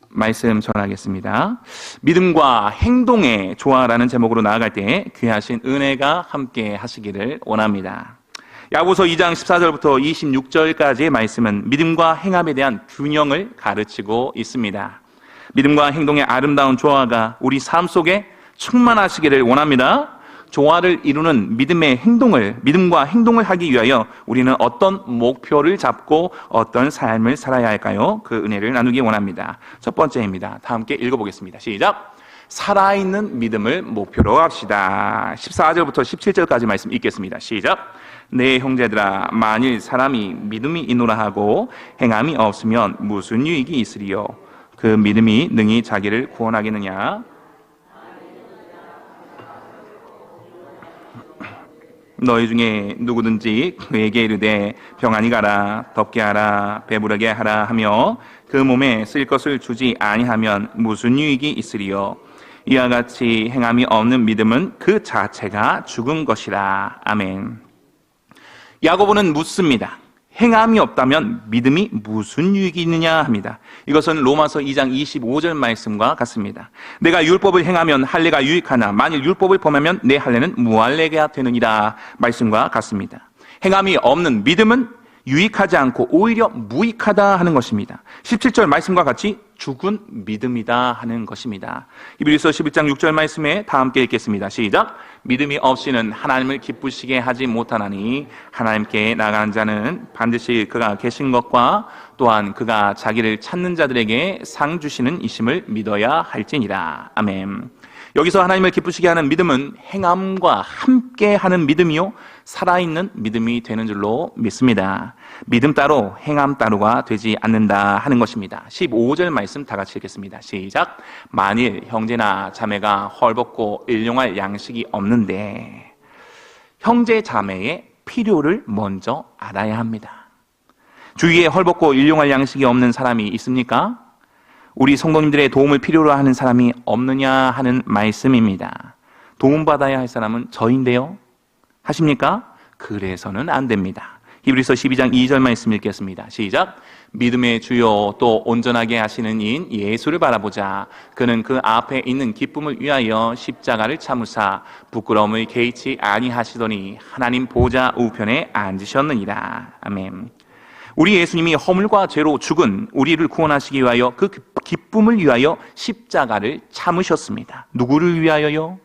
말씀 전하겠습니다. 믿음과 행동의 조화라는 제목으로 나아갈 때 귀하신 은혜가 함께 하시기를 원합니다. 야고보서 2장 14절부터 26절까지의 말씀은 믿음과 행함에 대한 균형을 가르치고 있습니다. 믿음과 행동의 아름다운 조화가 우리 삶 속에 충만하시기를 원합니다. 조화를 이루는 믿음과 행동을 하기 위하여 우리는 어떤 목표를 잡고 어떤 삶을 살아야 할까요? 그 은혜를 나누기 원합니다. 첫 번째입니다. 다 함께 읽어보겠습니다. 시작! 살아있는 믿음을 목표로 합시다. 14절부터 17절까지 말씀 읽겠습니다. 시작! 내 형제들아, 만일 사람이 믿음이 있노라 하고 행함이 없으면 무슨 유익이 있으리요? 그 믿음이 능히 자기를 구원하겠느냐? 너희 중에 누구든지 그에게 이르되 평안히 가라, 덥게 하라, 배부르게 하라 하며 그 몸에 쓸 것을 주지 아니하면 무슨 유익이 있으리요? 이와 같이 행함이 없는 믿음은 그 자체가 죽은 것이라. 아멘. 야고보는 묻습니다. 행함이 없다면 믿음이 무슨 유익이 있느냐 합니다. 이것은 로마서 2장 25절 말씀과 같습니다. 내가 율법을 행하면 할례가 유익하나 만일 율법을 범하면 내 할례는 무할례가 되느니라 말씀과 같습니다. 행함이 없는 믿음은 유익하지 않고 오히려 무익하다 하는 것입니다. 17절 말씀과 같이 죽은 믿음이다 하는 것입니다. 히브리서 11장 6절 말씀에 다 함께 읽겠습니다. 시작! 믿음이 없이는 하나님을 기쁘시게 하지 못하나니 하나님께 나가는 자는 반드시 그가 계신 것과 또한 그가 자기를 찾는 자들에게 상 주시는 이심을 믿어야 할지니라. 아멘. 여기서 하나님을 기쁘시게 하는 믿음은 행함과 함께 하는 믿음이요 살아있는 믿음이 되는 줄로 믿습니다. 믿음 따로 행함 따로가 되지 않는다 하는 것입니다. 15절 말씀 다 같이 읽겠습니다. 시작! 만일 형제나 자매가 헐벗고 일용할 양식이 없는데 형제 자매의 필요를 먼저 알아야 합니다. 주위에 헐벗고 일용할 양식이 없는 사람이 있습니까? 우리 성도님들의 도움을 필요로 하는 사람이 없느냐 하는 말씀입니다. 도움받아야 할 사람은 저인데요 하십니까? 그래서는 안 됩니다. 히브리서 12장 2절 말씀 읽겠습니다. 시작! 믿음의 주요 또 온전하게 하시는 이인 예수를 바라보자. 그는 그 앞에 있는 기쁨을 위하여 십자가를 참으사 부끄러움을 개의치 아니하시더니 하나님 보좌 우편에 앉으셨느니라. 아멘. 우리 예수님이 허물과 죄로 죽은 우리를 구원하시기 위하여 그 기쁨을 위하여 십자가를 참으셨습니다. 누구를 위하여요?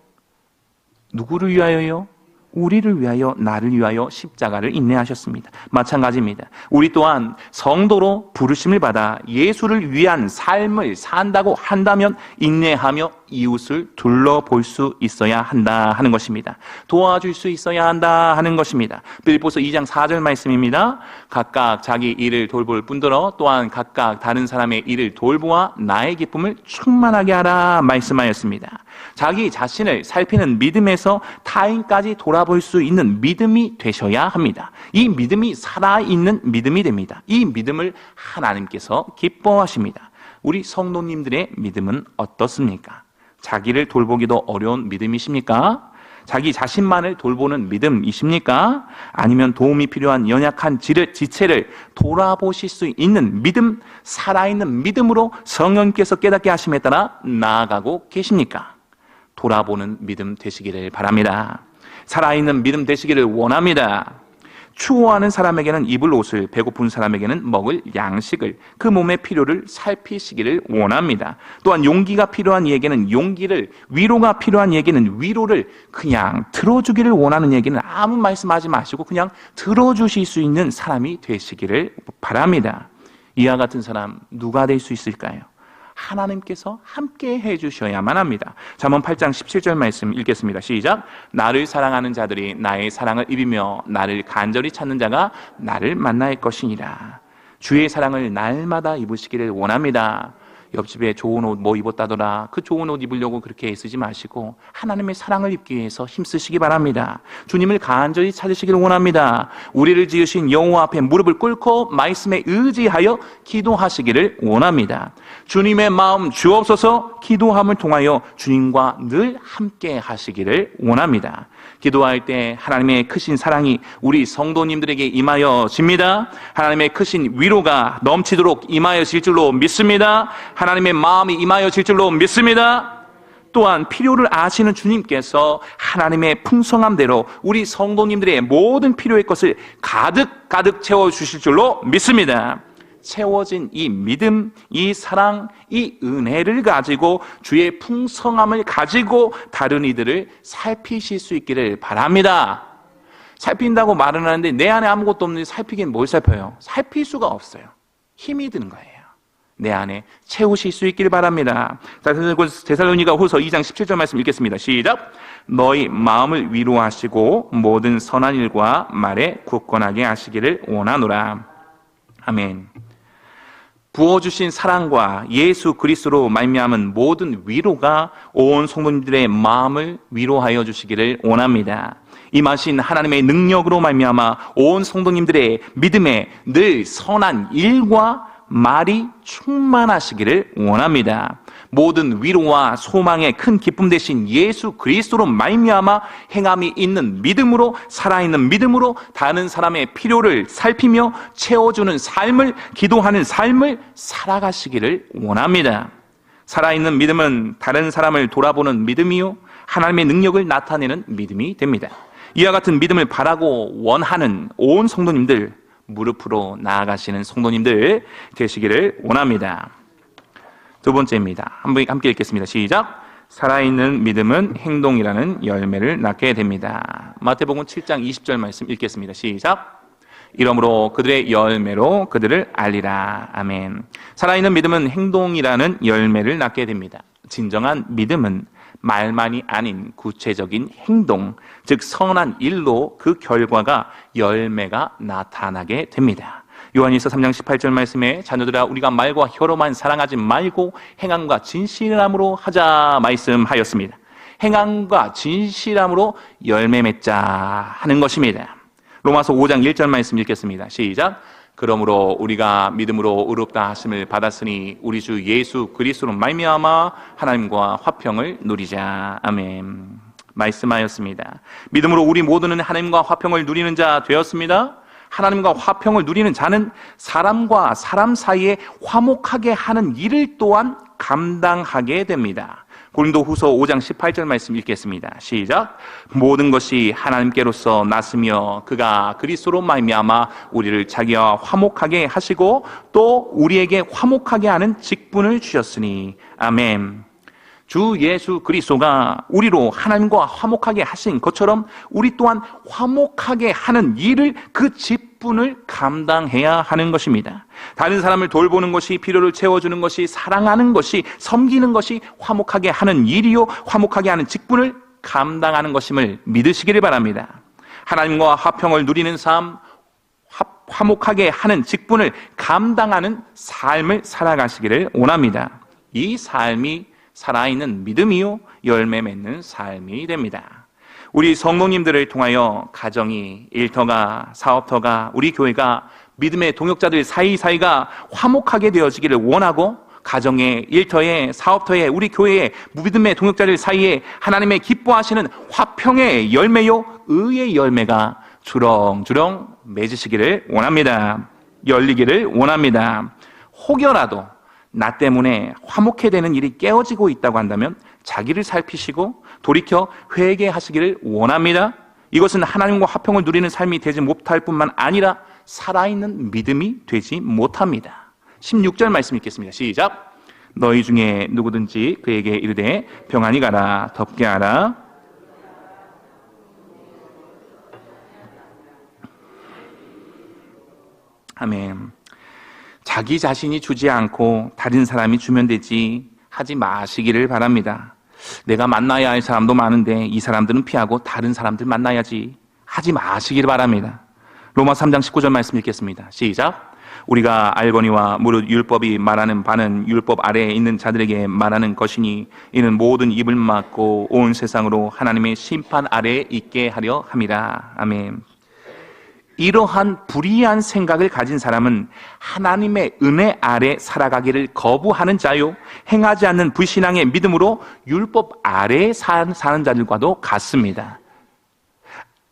누구를 위하여요? 우리를 위하여, 나를 위하여 십자가를 인내하셨습니다. 마찬가지입니다. 우리 또한 성도로 부르심을 받아 예수를 위한 삶을 산다고 한다면 인내하며 이웃을 둘러볼 수 있어야 한다 하는 것입니다. 도와줄 수 있어야 한다 하는 것입니다. 빌립보서 2장 4절 말씀입니다. 각각 자기 일을 돌볼 뿐더러 또한 각각 다른 사람의 일을 돌보아 나의 기쁨을 충만하게 하라 말씀하였습니다. 자기 자신을 살피는 믿음에서 타인까지 돌아볼 수 있는 믿음이 되셔야 합니다. 이 믿음이 살아있는 믿음이 됩니다. 이 믿음을 하나님께서 기뻐하십니다. 우리 성도님들의 믿음은 어떻습니까? 자기를 돌보기도 어려운 믿음이십니까? 자기 자신만을 돌보는 믿음이십니까? 아니면 도움이 필요한 연약한 지체를 돌아보실 수 있는 믿음, 살아있는 믿음으로 성령께서 깨닫게 하심에 따라 나아가고 계십니까? 돌아보는 믿음 되시기를 바랍니다. 살아있는 믿음 되시기를 원합니다. 추워하는 사람에게는 입을 옷을, 배고픈 사람에게는 먹을 양식을, 그 몸의 필요를 살피시기를 원합니다. 또한 용기가 필요한 이에게는 용기를, 위로가 필요한 이에게는 위로를 그냥 들어주기를 원하는 이에게는 아무 말씀하지 마시고 그냥 들어주실 수 있는 사람이 되시기를 바랍니다. 이와 같은 사람 누가 될 수 있을까요? 하나님께서 함께 해주셔야만 합니다. 잠언 8장 17절 말씀 읽겠습니다. 시작! 나를 사랑하는 자들이 나의 사랑을 입으며 나를 간절히 찾는 자가 나를 만날 것이니라. 주의 사랑을 날마다 입으시기를 원합니다. 옆집에 좋은 옷 뭐 입었다더라, 그 좋은 옷 입으려고 그렇게 애쓰지 마시고 하나님의 사랑을 입기 위해서 힘쓰시기 바랍니다. 주님을 간절히 찾으시기를 원합니다. 우리를 지으신 여호와 앞에 무릎을 꿇고 말씀에 의지하여 기도하시기를 원합니다. 주님의 마음 주옵소서 기도함을 통하여 주님과 늘 함께 하시기를 원합니다. 기도할 때 하나님의 크신 사랑이 우리 성도님들에게 임하여집니다. 하나님의 크신 위로가 넘치도록 임하여질 줄로 믿습니다. 하나님의 마음이 임하여질 줄로 믿습니다. 또한 필요를 아시는 주님께서 하나님의 풍성함대로 우리 성도님들의 모든 필요의 것을 가득 채워주실 줄로 믿습니다. 채워진 이 믿음, 이 사랑, 이 은혜를 가지고 주의 풍성함을 가지고 다른 이들을 살피실 수 있기를 바랍니다. 살핀다고 말은 하는데 내 안에 아무것도 없는데 살피긴 뭘 살펴요? 살필 수가 없어요. 힘이 드는 거예요. 내 안에 채우실 수 있기를 바랍니다. 데살로니가 후서 2장 17절 말씀 읽겠습니다. 시작. 너희 마음을 위로하시고 모든 선한 일과 말에 굳건하게 하시기를 원하노라. 아멘. 부어주신 사랑과 예수 그리스도로 말미암은 모든 위로가 온 성도님들의 마음을 위로하여 주시기를 원합니다. 임하신 하나님의 능력으로 말미암아 온 성도님들의 믿음에 늘 선한 일과 말이 충만하시기를 원합니다. 모든 위로와 소망의 큰 기쁨 되신 예수 그리스도로 말미암아 행함이 있는 믿음으로, 살아있는 믿음으로 다른 사람의 필요를 살피며 채워주는 삶을, 기도하는 삶을 살아가시기를 원합니다. 살아있는 믿음은 다른 사람을 돌아보는 믿음이요 하나님의 능력을 나타내는 믿음이 됩니다. 이와 같은 믿음을 바라고 원하는 온 성도님들, 무릎으로 나아가시는 성도님들 되시기를 원합니다. 두 번째입니다. 함께 읽겠습니다. 시작. 살아있는 믿음은 행동이라는 열매를 낳게 됩니다. 마태복음 7장 20절 말씀 읽겠습니다. 시작. 이러므로 그들의 열매로 그들을 알리라. 아멘. 살아있는 믿음은 행동이라는 열매를 낳게 됩니다. 진정한 믿음은 말만이 아닌 구체적인 행동, 즉 선한 일로 그 결과가 열매가 나타나게 됩니다. 요한일서 3장 18절 말씀에 자녀들아 우리가 말과 혀로만 사랑하지 말고 행함과 진실함으로 하자 말씀하였습니다. 행함과 진실함으로 열매 맺자 하는 것입니다. 로마서 5장 1절 말씀 읽겠습니다. 시작. 그러므로 우리가 믿음으로 의롭다 하심을 받았으니 우리 주 예수 그리스도로 말미암아 하나님과 화평을 누리자. 아멘. 말씀하였습니다. 믿음으로 우리 모두는 하나님과 화평을 누리는 자 되었습니다. 하나님과 화평을 누리는 자는 사람과 사람 사이에 화목하게 하는 일을 또한 감당하게 됩니다. 고린도후서 5장 18절 말씀 읽겠습니다. 시작. 모든 것이 하나님께로서 났으며 그가 그리스도로 말미암아 우리를 자기와 화목하게 하시고 또 우리에게 화목하게 하는 직분을 주셨으니. 아멘. 주 예수 그리스도가 우리로 하나님과 화목하게 하신 것처럼 우리 또한 화목하게 하는 일을, 그 직분을 감당해야 하는 것입니다. 다른 사람을 돌보는 것이, 필요를 채워주는 것이, 사랑하는 것이, 섬기는 것이 화목하게 하는 일이요 화목하게 하는 직분을 감당하는 것임을 믿으시기를 바랍니다. 하나님과 화평을 누리는 삶, 화목하게 하는 직분을 감당하는 삶을 살아가시기를 원합니다. 이 삶이 살아있는 믿음이요 열매 맺는 삶이 됩니다. 우리 성도님들을 통하여 가정이, 일터가, 사업터가, 우리 교회가, 믿음의 동역자들 사이사이가 화목하게 되어지기를 원하고, 가정에, 일터에, 사업터에, 우리 교회에, 믿음의 동역자들 사이에 하나님의 기뻐하시는 화평의 열매요 의의 열매가 주렁주렁 맺으시기를 원합니다. 열리기를 원합니다. 혹여라도 나 때문에 화목해 되는 일이 깨어지고 있다고 한다면 자기를 살피시고 돌이켜 회개하시기를 원합니다. 이것은 하나님과 화평을 누리는 삶이 되지 못할 뿐만 아니라 살아있는 믿음이 되지 못합니다. 16절 말씀 읽겠습니다. 시작. 너희 중에 누구든지 그에게 이르되 평안히 가라, 덥게 하라. 아멘. 자기 자신이 주지 않고 다른 사람이 주면 되지 하지 마시기를 바랍니다. 내가 만나야 할 사람도 많은데 이 사람들은 피하고 다른 사람들 만나야지 하지 마시기를 바랍니다. 로마 3장 19절 말씀 읽겠습니다. 시작. 우리가 알거니와 무릇 율법이 말하는 바는 율법 아래에 있는 자들에게 말하는 것이니 이는 모든 입을 막고 온 세상으로 하나님의 심판 아래에 있게 하려 함이라. 아멘. 이러한 불이한 생각을 가진 사람은 하나님의 은혜 아래 살아가기를 거부하는 자요, 행하지 않는 불신앙의 믿음으로 율법 아래에 사는 자들과도 같습니다.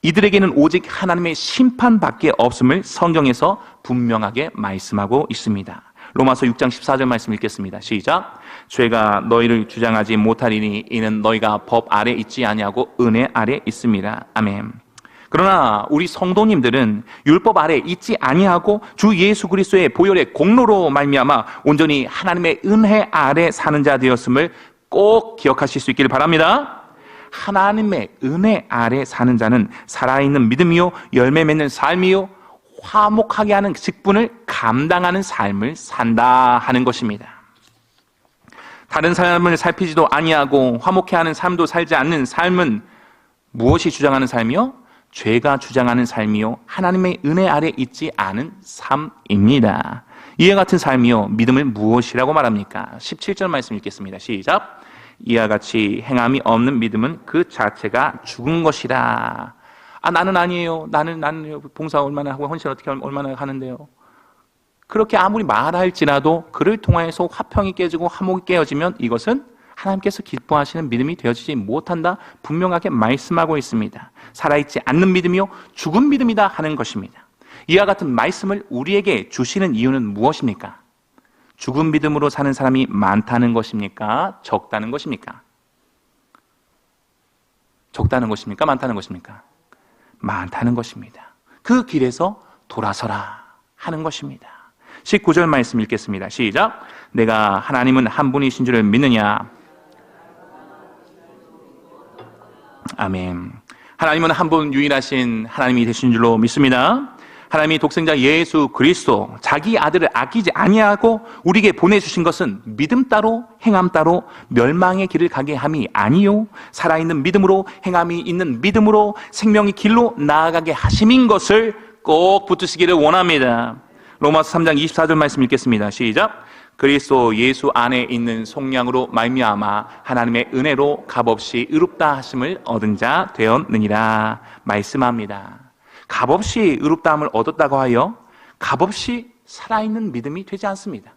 이들에게는 오직 하나님의 심판밖에 없음을 성경에서 분명하게 말씀하고 있습니다. 로마서 6장 14절 말씀 읽겠습니다. 시작. 죄가 너희를 주장하지 못하리니 이는 너희가 법 아래 있지 아니하고 은혜 아래 있습니다. 아멘. 그러나 우리 성도님들은 율법 아래 있지 아니하고 주 예수 그리스도의 보혈의 공로로 말미암아 온전히 하나님의 은혜 아래 사는 자 되었음을 꼭 기억하실 수 있기를 바랍니다. 하나님의 은혜 아래 사는 자는 살아있는 믿음이요 열매 맺는 삶이요 화목하게 하는 직분을 감당하는 삶을 산다 하는 것입니다. 다른 사람을 살피지도 아니하고 화목해 하는 삶도 살지 않는 삶은 무엇이 주장하는 삶이요? 죄가 주장하는 삶이요 하나님의 은혜 아래 있지 않은 삶입니다. 이와 같은 삶이요 믿음을 무엇이라고 말합니까? 17절 말씀 읽겠습니다. 시작. 이와 같이 행함이 없는 믿음은 그 자체가 죽은 것이라. 나는 아니에요. 나는 봉사 얼마나 하고 헌신 어떻게 얼마나 하는데요. 그렇게 아무리 말할지라도 그를 통하여서 화평이 깨지고 화목이 깨어지면 이것은 하나님께서 기뻐하시는 믿음이 되어지지 못한다 분명하게 말씀하고 있습니다. 살아있지 않는 믿음이요 죽은 믿음이다 하는 것입니다. 이와 같은 말씀을 우리에게 주시는 이유는 무엇입니까? 죽은 믿음으로 사는 사람이 많다는 것입니까? 적다는 것입니까? 적다는 것입니까? 많다는 것입니까? 많다는 것입니다. 그 길에서 돌아서라 하는 것입니다. 19절 말씀 읽겠습니다. 시작. 내가 하나님은 한 분이신 줄을 믿느냐? 아멘. 하나님은 한 분 유일하신 하나님이 되신 줄로 믿습니다. 하나님이 독생자 예수 그리스도 자기 아들을 아끼지 아니하고 우리에게 보내주신 것은 믿음 따로 행함 따로 멸망의 길을 가게 함이 아니요 살아있는 믿음으로 행함이 있는 믿음으로 생명의 길로 나아가게 하심인 것을 꼭 붙드시기를 원합니다. 로마서 3장 24절 말씀 읽겠습니다. 시작. 그리스도 예수 안에 있는 속량으로 말미암아 하나님의 은혜로 값없이 의롭다 하심을 얻은 자 되었느니라 말씀합니다. 값없이 의롭다함을 얻었다고 하여 값없이 살아있는 믿음이 되지 않습니다.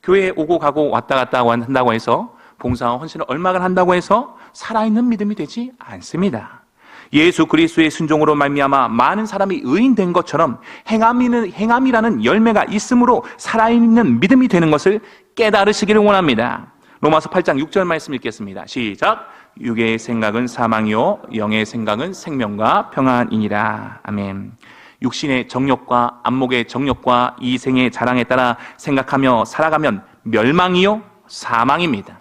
교회에 오고 가고 왔다 갔다 한다고 해서 봉사와 헌신을 얼마간 한다고 해서 살아있는 믿음이 되지 않습니다. 예수 그리스도의 순종으로 말미암아 많은 사람이 의인된 것처럼 행함이라는 열매가 있으므로 살아있는 믿음이 되는 것을 깨달으시기를 원합니다. 로마서 8장 6절 말씀 읽겠습니다. 시작. 육의 생각은 사망이요 영의 생각은 생명과 평안이니라. 아멘. 육신의 정욕과 안목의 정욕과 이생의 자랑에 따라 생각하며 살아가면 멸망이요 사망입니다.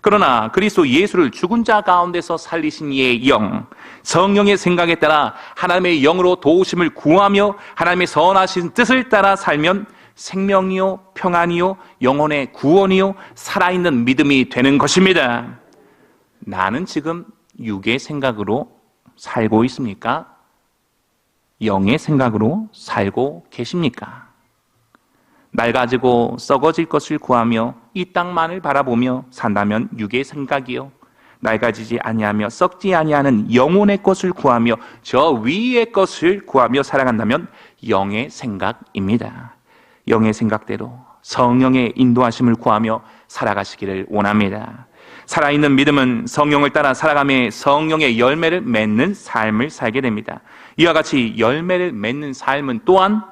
그러나 그리스도 예수를 죽은 자 가운데서 살리신 이의 영, 성령의 생각에 따라 하나님의 영으로 도우심을 구하며 하나님의 선하신 뜻을 따라 살면 생명이요 평안이요 영혼의 구원이요 살아있는 믿음이 되는 것입니다. 나는 지금 육의 생각으로 살고 있습니까? 영의 생각으로 살고 계십니까? 낡아지고 썩어질 것을 구하며 이 땅만을 바라보며 산다면 육의 생각이요 낡아지지 아니하며 썩지 아니하는 영혼의 것을 구하며 저 위의 것을 구하며 살아간다면 영의 생각입니다. 영의 생각대로 성령의 인도하심을 구하며 살아가시기를 원합니다. 살아있는 믿음은 성령을 따라 살아가며 성령의 열매를 맺는 삶을 살게 됩니다. 이와 같이 열매를 맺는 삶은 또한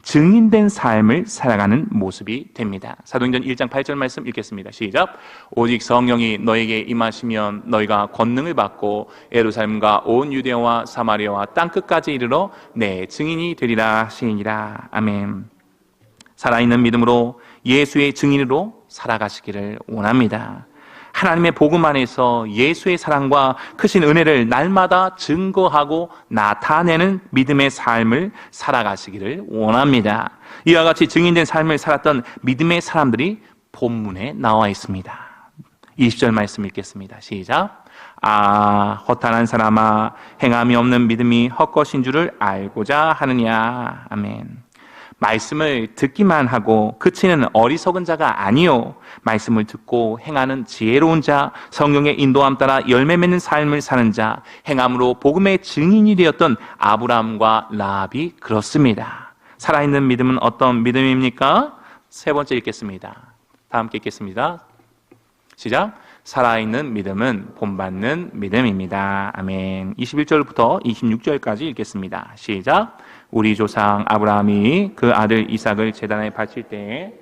증인된 삶을 살아가는 모습이 됩니다. 사도행전 1장 8절 말씀 읽겠습니다. 시작. 오직 성령이 너에게 임하시면 너희가 권능을 받고 예루살렘과 온 유대와 사마리아와 땅끝까지 이르러 내 증인이 되리라 하시니라. 아멘. 살아있는 믿음으로 예수의 증인으로 살아가시기를 원합니다. 하나님의 복음 안에서 예수의 사랑과 크신 은혜를 날마다 증거하고 나타내는 믿음의 삶을 살아가시기를 원합니다. 이와 같이 증인된 삶을 살았던 믿음의 사람들이 본문에 나와 있습니다. 20절 말씀 읽겠습니다. 시작. 허탄한 사람아 행함이 없는 믿음이 헛것인 줄을 알고자 하느냐. 아멘. 말씀을 듣기만 하고 그치는 어리석은 자가 아니요 말씀을 듣고 행하는 지혜로운 자, 성령의 인도함 따라 열매 맺는 삶을 사는 자, 행함으로 복음의 증인이 되었던 아브라함과 라합이 그렇습니다. 살아있는 믿음은 어떤 믿음입니까? 세 번째 읽겠습니다. 다 함께 읽겠습니다. 시작. 살아있는 믿음은 본받는 믿음입니다. 아멘. 21절부터 26절까지 읽겠습니다. 시작. 우리 조상 아브라함이 그 아들 이삭을 제단에 바칠 때에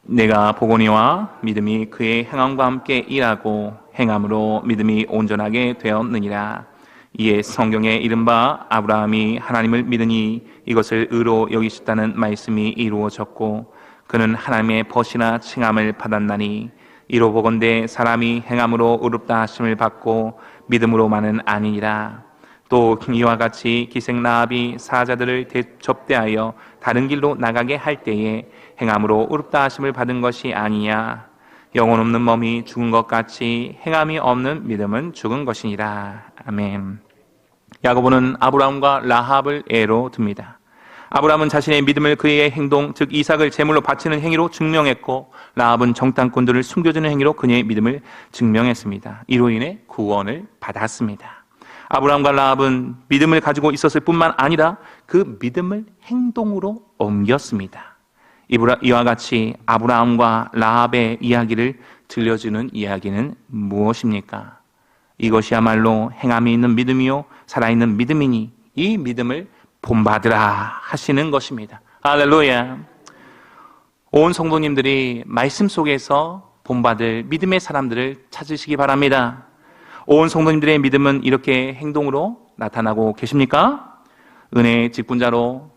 내가 보거니와 믿음이 그의 행함과 함께 일하고 행함으로 믿음이 온전하게 되었느니라. 이에 성경에 이른바 아브라함이 하나님을 믿으니 이것을 의로 여기셨다는 말씀이 이루어졌고 그는 하나님의 벗이나 칭함을 받았나니 이로 보건대 사람이 행함으로 의롭다 하심을 받고 믿음으로만은 아니니라. 또 이와 같이 기생 라합이 사자들을 접대하여 다른 길로 나가게 할 때에 행함으로 의롭다 하심을 받은 것이 아니냐. 영혼 없는 몸이 죽은 것 같이 행함이 없는 믿음은 죽은 것이니라. 아멘. 야고보는 아브라함과 라합을 예로 듭니다. 아브라함은 자신의 믿음을 그의 행동, 즉 이삭을 제물로 바치는 행위로 증명했고 라합은 정탐꾼들을 숨겨주는 행위로 그녀의 믿음을 증명했습니다. 이로 인해 구원을 받았습니다. 아브라함과 라합은 믿음을 가지고 있었을 뿐만 아니라 그 믿음을 행동으로 옮겼습니다. 이와 같이 아브라함과 라합의 이야기를 들려주는 이야기는 무엇입니까? 이것이야말로 행함이 있는 믿음이요 살아있는 믿음이니 이 믿음을 본받으라 하시는 것입니다. 할렐루야. 온 성도님들이 말씀 속에서 본받을 믿음의 사람들을 찾으시기 바랍니다. 온 성도님들의 믿음은 이렇게 행동으로 나타나고 계십니까? 은혜의 직분자로,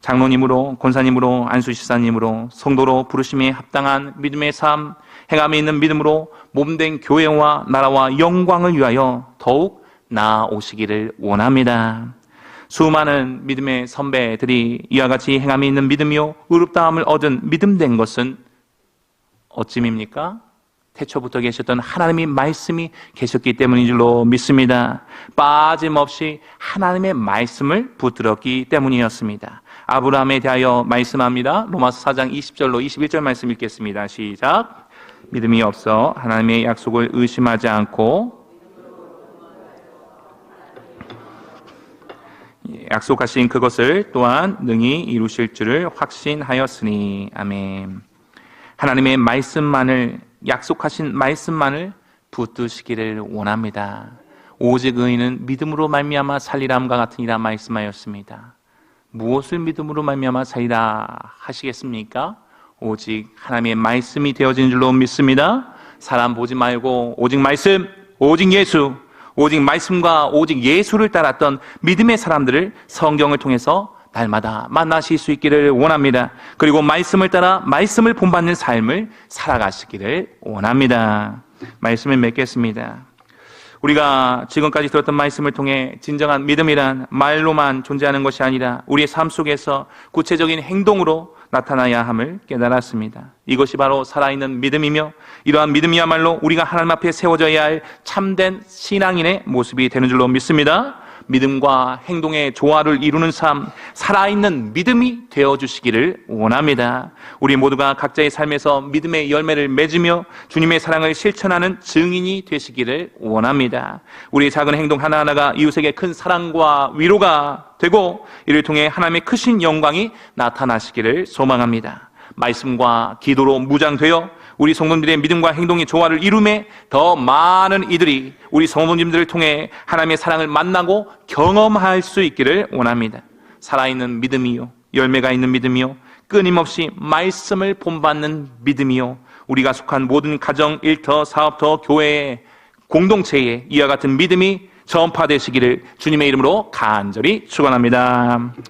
장로님으로, 권사님으로, 안수지사님으로, 성도로 부르심에 합당한 믿음의 삶, 행함이 있는 믿음으로 몸된 교회와 나라와 영광을 위하여 더욱 나아오시기를 원합니다. 수많은 믿음의 선배들이 이와 같이 행함이 있는 믿음이요 의롭다함을 얻은 믿음된 것은 어찌입니까? 태초부터 계셨던 하나님의 말씀이 계셨기 때문인 줄로 믿습니다. 빠짐없이 하나님의 말씀을 붙들었기 때문이었습니다. 아브라함에 대하여 말씀합니다. 로마서 4장 20절로 21절 말씀 읽겠습니다. 시작. 믿음이 없어 하나님의 약속을 의심하지 않고 약속하신 그것을 또한 능히 이루실 줄을 확신하였으니. 아멘. 하나님의 말씀만을, 약속하신 말씀만을 붙드시기를 원합니다. 오직 의인은 믿음으로 말미암아 살리라함과 같으니라 말씀하였습니다. 무엇을 믿음으로 말미암아 살리라 하시겠습니까? 오직 하나님의 말씀이 되어진 줄로 믿습니다. 사람 보지 말고 오직 말씀, 오직 예수, 오직 말씀과 오직 예수를 따랐던 믿음의 사람들을 성경을 통해서 날마다 만나실 수 있기를 원합니다. 그리고 말씀을 따라 말씀을 본받는 삶을 살아가시기를 원합니다. 말씀을 맺겠습니다. 우리가 지금까지 들었던 말씀을 통해 진정한 믿음이란 말로만 존재하는 것이 아니라 우리의 삶 속에서 구체적인 행동으로 나타나야 함을 깨달았습니다. 이것이 바로 살아있는 믿음이며 이러한 믿음이야말로 우리가 하나님 앞에 세워져야 할 참된 신앙인의 모습이 되는 줄로 믿습니다. 믿음과 행동의 조화를 이루는 삶, 살아있는 믿음이 되어주시기를 원합니다. 우리 모두가 각자의 삶에서 믿음의 열매를 맺으며 주님의 사랑을 실천하는 증인이 되시기를 원합니다. 우리의 작은 행동 하나하나가 이웃에게 큰 사랑과 위로가 되고 이를 통해 하나님의 크신 영광이 나타나시기를 소망합니다. 말씀과 기도로 무장되어 우리 성도님들의 믿음과 행동의 조화를 이루매 더 많은 이들이 우리 성도님들을 통해 하나님의 사랑을 만나고 경험할 수 있기를 원합니다. 살아있는 믿음이요, 열매가 있는 믿음이요, 끊임없이 말씀을 본받는 믿음이요, 우리가 속한 모든 가정, 일터, 사업터, 교회의 공동체에 이와 같은 믿음이 전파되시기를 주님의 이름으로 간절히 축원합니다.